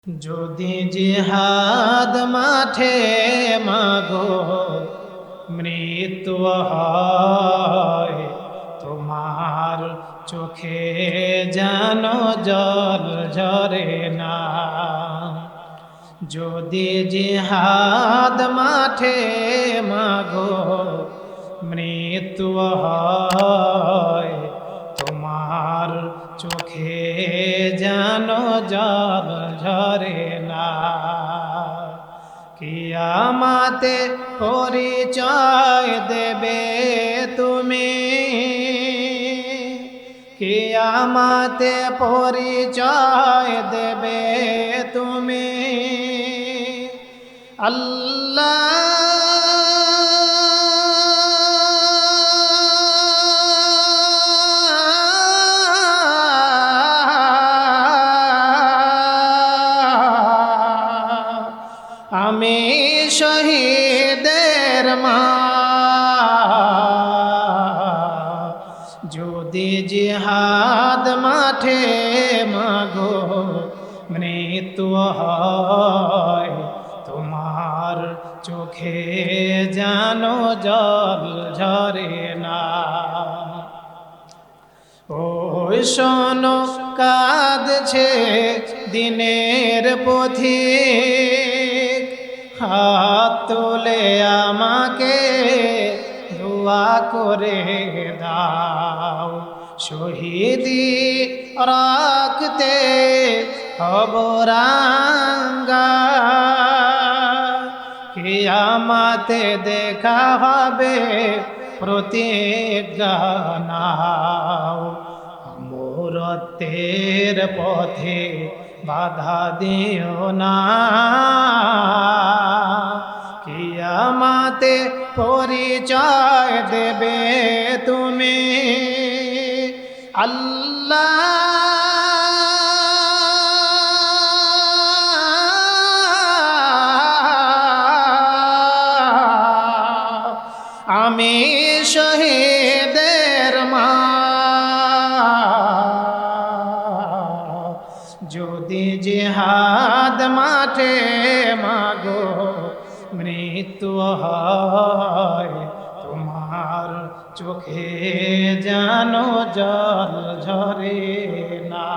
যদি জিহাদ মাঠে মাগো মৃত্যু হয়, তোমার চোখে যেন জল ঝরে না। যদি জিহাদ মাঠে মাগো মৃত্যু হয়, তোমার চোখে যেন জল ঝরে না। কিয়ামতে পরিচয় দেবে তুমি, কিয়ামতে পরিচয় দেবে তুমি। আল্লাহ আমি শহীদের মা, যদি জিহাদ মাঠে মাগো মৃত্যু হয়, তোমার চোখে যেন জল ঝরে না। ওই শোনো কাঁদছে দিনের পথিক, হাত তুলে আমাকে দোয়া করে দাও। শহীদি রাখতে হব রাঙ্গা, কিয়ামতে দেখা হবে প্রতিজ্ঞা নাও। মরতের পথে বাধা দিও না, কিয়ামতে পরিচয় দেবে তুমি। আল্লাহ আমি শহীদের মা, যদি জিহাদ মাঠে মাগো মৃত্যু হয়, তোমার চোখে যেন জল ঝরে না।